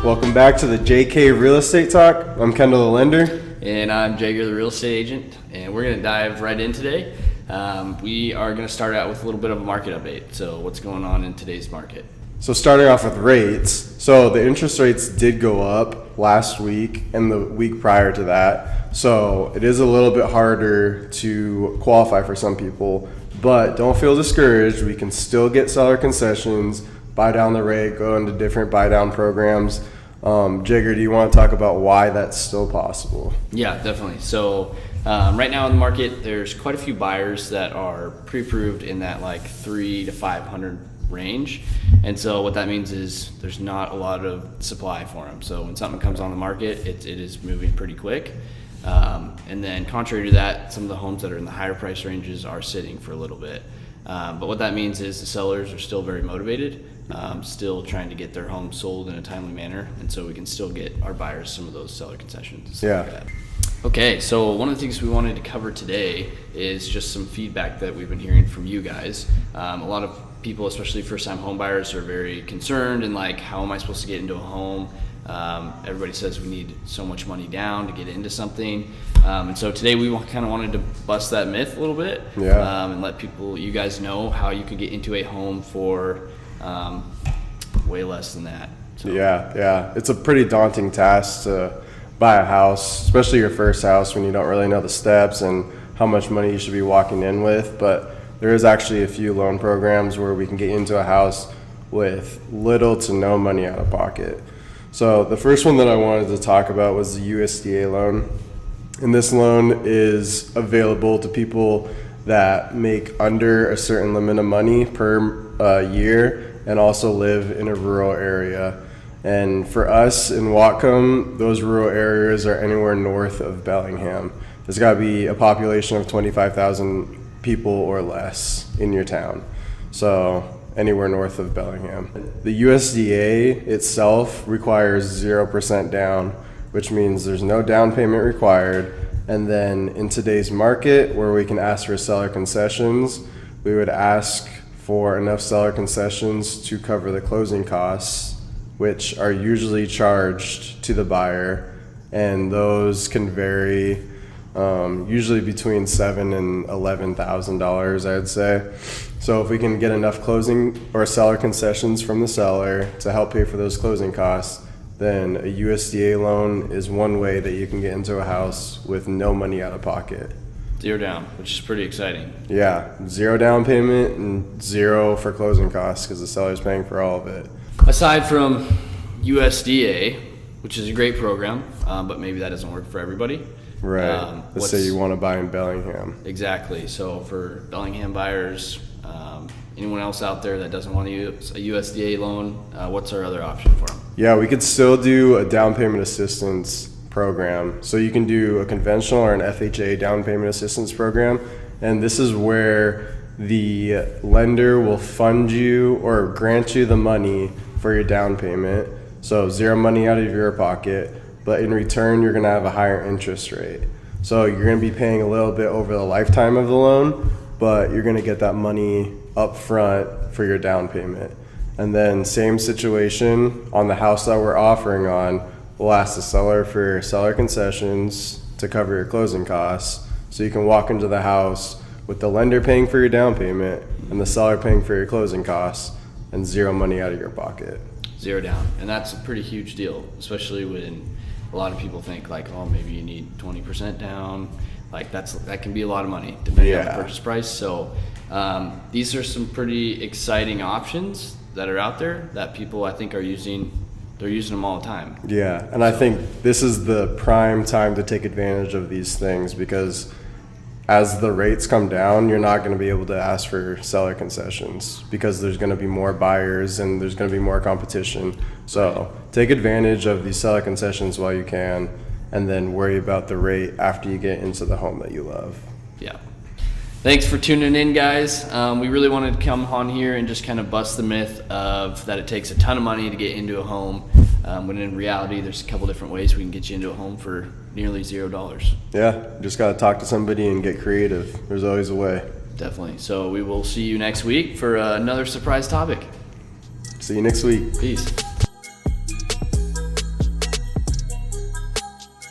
Welcome back to the JK Real Estate Talk. I'm Kendall, the lender. And I'm Jaeger, the real estate agent. And we're going to dive right in today. We are going to start out with a little bit of a market update. So what's going on in today's market? So starting off with rates. So the interest rates did go up last week and the week prior to that. So it is a little bit harder to qualify for some people, but don't feel discouraged. We can still get seller concessions, buy down the rate, go into different buy down programs. Jaeger, do you want to talk about why that's still possible? Yeah, definitely. So right now in the market, there's quite a few buyers that are pre-approved in that like 300 to 500 range. And so what that means is there's not a lot of supply for them. So when something comes on the market, it is moving pretty quick. And then contrary to that, some of the homes that are in the higher price ranges are sitting for a little bit. But what that means is the sellers are still very motivated, still trying to get their home sold in a timely manner. And so we can still get our buyers some of those seller concessions. Yeah. Like that. Okay, so one of the things we wanted to cover today is just some feedback that we've been hearing from you guys. A lot of people, especially first-time home buyers, are very concerned and like, how am I supposed to get into a home? Everybody says we need so much money down to get into something. And so today we kind of wanted to bust that myth a little bit. Yeah. And let you guys know how you could get into a home for way less than that. So. Yeah. It's a pretty daunting task to buy a house, especially your first house, when you don't really know the steps and how much money you should be walking in with. But there is actually a few loan programs where we can get into a house with little to no money out of pocket. So the first one that I wanted to talk about was the USDA loan. And this loan is available to people that make under a certain limit of money per year and also live in a rural area. And for us in Whatcom, those rural areas are anywhere north of Bellingham. There's got to be a population of 25,000 people or less in your town. So anywhere north of Bellingham. The USDA itself requires 0% down, which means there's no down payment required. And then in today's market, where we can ask for seller concessions, we would ask for enough seller concessions to cover the closing costs, which are usually charged to the buyer. And those can vary usually between $7,000 and $11,000, I would say. So if we can get enough closing or seller concessions from the seller to help pay for those closing costs, then a USDA loan is one way that you can get into a house with no money out of pocket. Zero down, which is pretty exciting. Yeah, 0 down payment and 0 for closing costs because the seller's paying for all of it. Aside from USDA, which is a great program, but maybe that doesn't work for everybody. Right. Let's say you want to buy in Bellingham. Exactly. So for Bellingham buyers, anyone else out there that doesn't want to use a USDA loan, what's our other option for them? Yeah, we could still do a down payment assistance program. So you can do a conventional or an FHA down payment assistance program. And this is where the lender will fund you or grant you the money for your down payment. So 0 money out of your pocket, but in return, you're gonna have a higher interest rate. So you're gonna be paying a little bit over the lifetime of the loan, but you're gonna get that money up front for your down payment. And then same situation on the house that we're offering on, we'll ask the seller for seller concessions to cover your closing costs. So you can walk into the house with the lender paying for your down payment and the seller paying for your closing costs and 0 money out of your pocket. 0 down. And that's a pretty huge deal, especially when a lot of people think like, oh, maybe you need 20% down. Like that can be a lot of money depending on the purchase price. So these are some pretty exciting options that are out there that people I think are using. They're using them all the time. Yeah, and I think this is the prime time to take advantage of these things because as the rates come down, you're not going to be able to ask for seller concessions because there's going to be more buyers and there's going to be more competition. So take advantage of these seller concessions while you can, and then worry about the rate after you get into the home that you love. Yeah. Thanks for tuning in, guys. We really wanted to come on here and just kind of bust the myth of that it takes a ton of money to get into a home, when in reality there's a couple different ways we can get you into a home for nearly $0. Yeah, just got to talk to somebody and get creative. There's always a way. Definitely. So we will see you next week for another surprise topic. See you next week. Peace.